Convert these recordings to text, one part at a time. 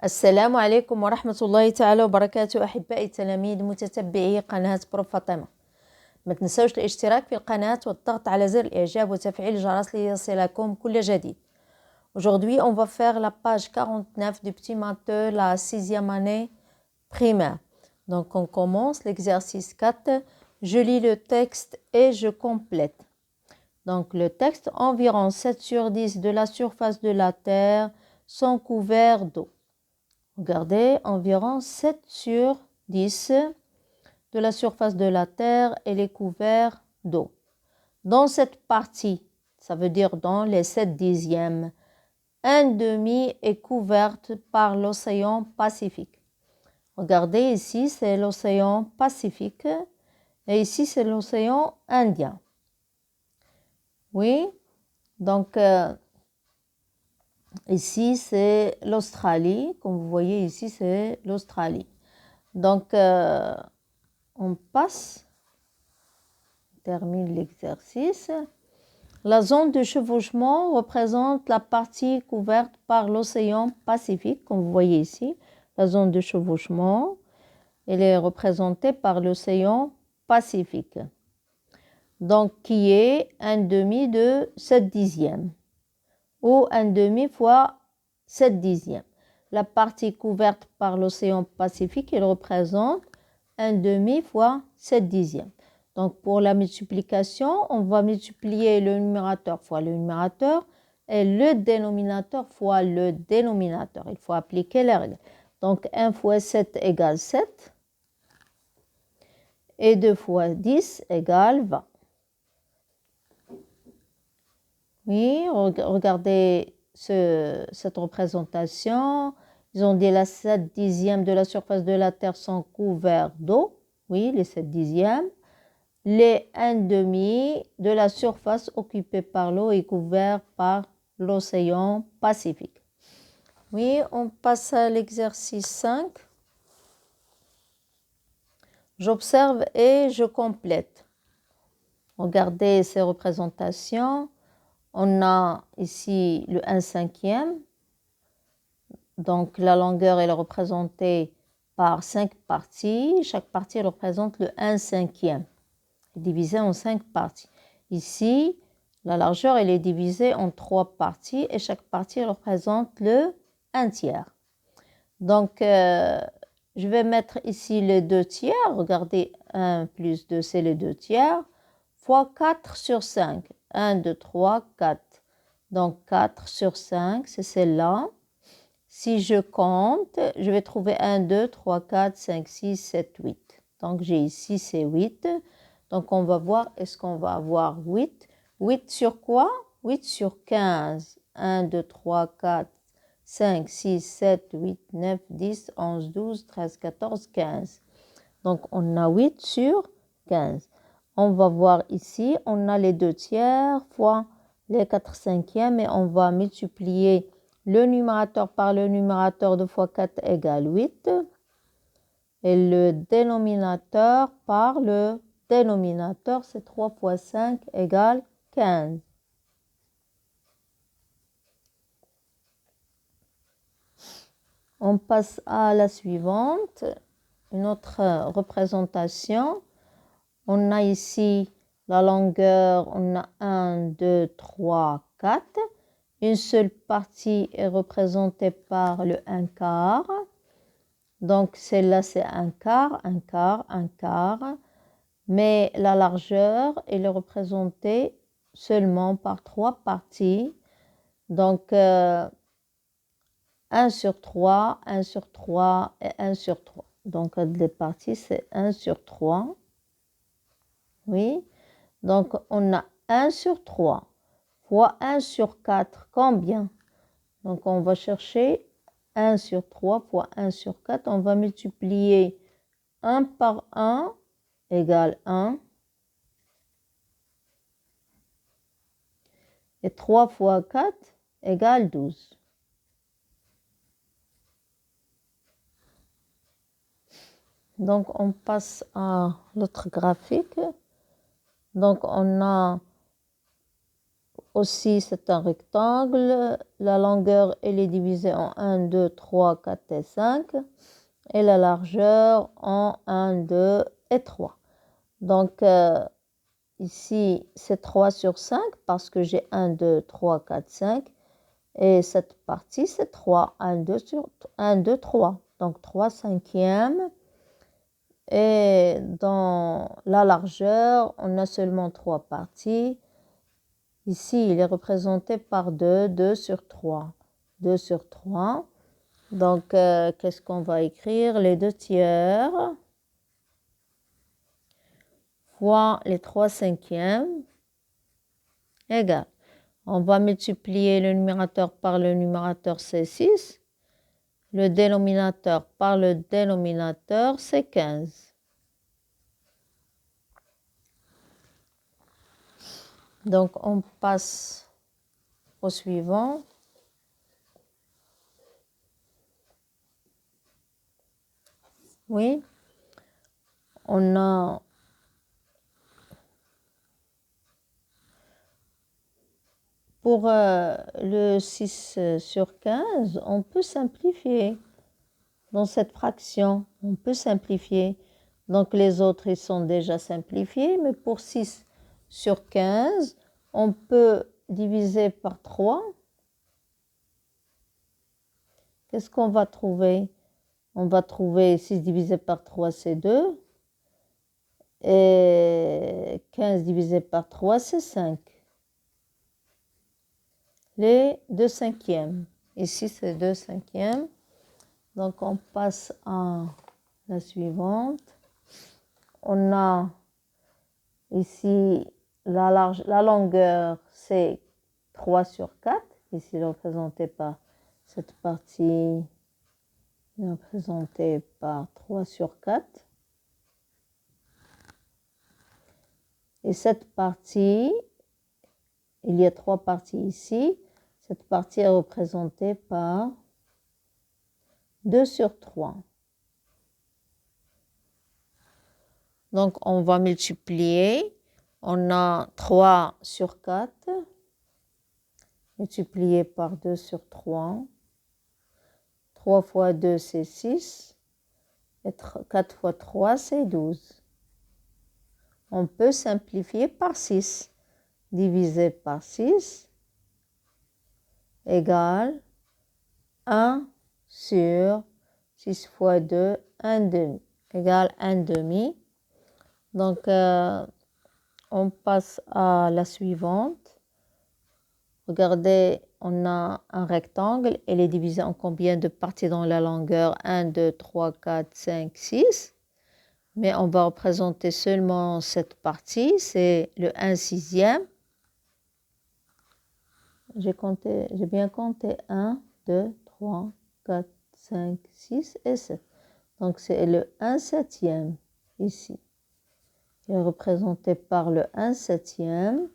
السلام عليكم ورحمة الله تعالى وبركاته أحبائي تلاميذ متتبعي قناة بروف فاطمة. ما تنسوش الاشتراك في القناة والضغط على زر الإعجاب وتفعيل الجرس ليصلكم كل جديد. Aujourd'hui, on va faire la page 49 du petit matheux, la 6e année primaire. Donc, on commence l'exercice 4. Je lis le texte et je complète. Donc, le texte, environ 7 sur 10 de la surface de la Terre sont couverts d'eau. Regardez, environ 7 sur 10 de la surface de la Terre est couverte d'eau. Dans cette partie, ça veut dire dans les 7 dixièmes, un demi est couverte par l'océan Pacifique. Regardez ici, c'est l'océan Pacifique et ici, c'est l'océan Indien. Oui, donc ici, c'est l'Australie. Comme vous voyez ici, c'est l'Australie. Donc, on passe, on termine l'exercice. La zone de chevauchement représente la partie couverte par l'océan Pacifique, comme vous voyez ici. La zone de chevauchement, elle est représentée par l'océan Pacifique. Donc, qui est un demi de 7 dixièmes ou un demi fois 7 dixièmes. La partie couverte par l'océan Pacifique, elle représente un demi fois 7 dixièmes. Donc, pour la multiplication, on va multiplier le numérateur fois le numérateur et le dénominateur fois le dénominateur. Il faut appliquer les règles. Donc, 1 fois 7 égale 7 et 2 fois 10 égale 20. Oui, regardez cette représentation. Ils ont dit les 7 dixièmes de la surface de la Terre sont couverts d'eau. Oui, les 7 dixièmes. Les 1/2 de la surface occupée par l'eau est couvert par l'océan Pacifique. Oui, on passe à l'exercice 5. J'observe et je complète. Regardez ces représentations. On a ici le 1/5. Donc, la longueur est représentée par 5 parties. Chaque partie représente le 1/5. Divisé en 5 parties. Ici, la largeur elle est divisée en 3 parties et chaque partie représente le 1/3. Donc, je vais mettre ici les 2/3. Regardez, 1 plus 2, c'est les 2/3. Fois 4 sur 5. 1, 2, 3, 4. Donc, 4 sur 5, c'est celle-là. Si je compte, je vais trouver 1, 2, 3, 4, 5, 6, 7, 8. Donc, j'ai ici, c'est 8. Donc, on va voir, est-ce qu'on va avoir 8? 8 sur quoi? 8 sur 15. 1, 2, 3, 4, 5, 6, 7, 8, 9, 10, 11, 12, 13, 14, 15. Donc, on a 8 sur 15. On va voir ici, on a les 2/3 fois les 4/5 et on va multiplier le numérateur par le numérateur. 2 fois 4 égale 8. Et le dénominateur par le dénominateur, c'est 3 fois 5 égale 15. On passe à la suivante, une autre représentation. On a ici la longueur, on a 1, 2, 3, 4. Une seule partie est représentée par le 1/4. Donc, celle-là, c'est 1/4, 1/4, 1/4. Mais la largeur, elle est représentée seulement par 3 parties. Donc, 1 sur 3, 1 sur 3 et 1 sur 3. Donc, les parties, c'est 1 sur 3. Oui. Donc, on a 1 sur 3 fois 1 sur 4. Combien? Donc, on va chercher 1 sur 3 fois 1 sur 4. On va multiplier 1 par 1 égale 1. Et 3 fois 4 égale 12. Donc, on passe à l'autre graphique. Donc, on a aussi, c'est un rectangle. La longueur, elle est divisée en 1, 2, 3, 4 et 5. Et la largeur en 1, 2 et 3. Donc, ici, c'est 3 sur 5 parce que j'ai 1, 2, 3, 4, 5. Et cette partie, c'est 3. 1, 2, 3. Donc, 3 cinquièmes. Et dans la largeur, on a seulement 3 parties. Ici, il est représenté par 2, 2 sur 3. 2 sur 3. Donc, qu'est-ce qu'on va écrire? Les 2 tiers fois les 3 cinquièmes égale. On va multiplier le numérateur par le numérateur, c'est 6. Le dénominateur par le dénominateur, c'est 15. Donc, on passe au suivant. Oui. On a pour le 6 sur 15, on peut simplifier. Dans cette fraction, on peut simplifier. Donc, les autres, ils sont déjà simplifiés. Mais pour 6 sur 15, on peut diviser par 3. Qu'est-ce qu'on va trouver? On va trouver 6 divisé par 3, c'est 2. Et 15 divisé par 3, c'est 5. Les 2 cinquièmes. Ici, c'est 2 cinquièmes. Donc, on passe à la suivante. On a ici la longueur, c'est 3 sur 4. Ici, représenté par cette partie, représentée par 3 sur 4. Et cette partie, il y a 3 parties ici. Cette partie est représentée par 2 sur 3. Donc, on va multiplier. On a 3 sur 4, multiplié par 2 sur 3. 3 fois 2, c'est 6. Et 4 fois 3, c'est 12. On peut simplifier par 6. Divisé par 6 égale 1 sur 6 fois 2, 1 demi, égale 1 demi. Donc, on passe à la suivante. Regardez, on a un rectangle. Il est divisé en combien de parties dans la longueur? 1, 2, 3, 4, 5, 6. Mais on va représenter seulement cette partie. C'est le 1 sixième. J'ai bien compté 1, 2, 3, 4, 5, 6 et 7. Donc, c'est le 1 septième ici. Il est représenté par le 1 septième.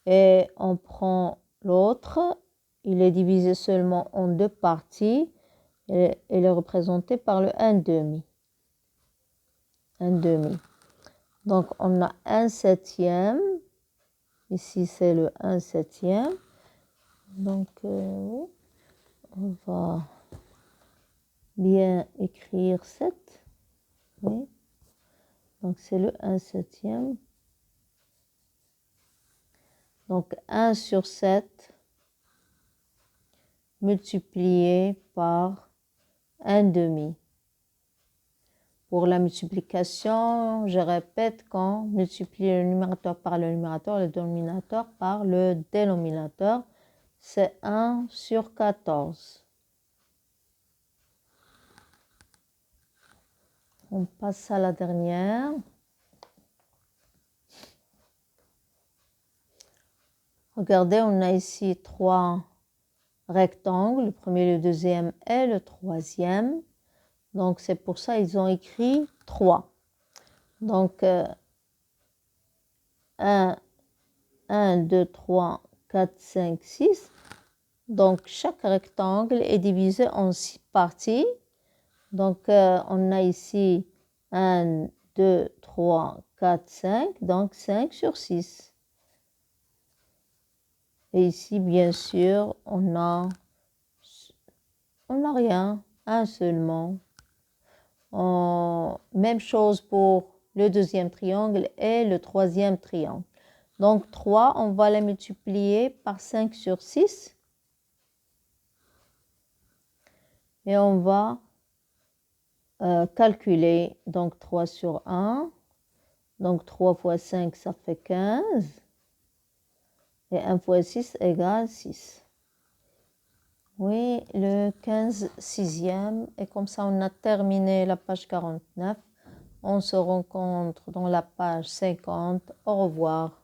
Et on prend l'autre. Il est divisé seulement en 2 parties. Et il est représenté par le 1 demi. 1 demi. Donc, on a 1 septième. Ici, c'est le 1 septième. Donc, on va bien écrire 7. Oui. Donc, c'est le 1 septième. Donc, 1 sur 7 multiplié par 1 demi. Pour la multiplication, je répète qu'on multiplie le numérateur par le numérateur, le dénominateur par le dénominateur. C'est 1 sur 14. On passe à la dernière. Regardez, on a ici 3 rectangles, le premier, le deuxième et le troisième. Donc, c'est pour ça qu'ils ont écrit 3. Donc, 1, 2, 3, 4, 5, 6. Donc, chaque rectangle est divisé en 6 parties. Donc, on a ici 1, 2, 3, 4, 5. Donc, 5 sur 6. Et ici, bien sûr, on n'a rien, un seulement. Même chose pour le deuxième triangle et le troisième triangle. Donc 3, on va les multiplier par 5 sur 6. Et on va calculer. Donc 3 sur 1. Donc 3 fois 5, ça fait 15. Et 1 fois 6 égale 6. Oui, le 15 sixième. Et comme ça, on a terminé la page 49. On se rencontre dans la page 50. Au revoir.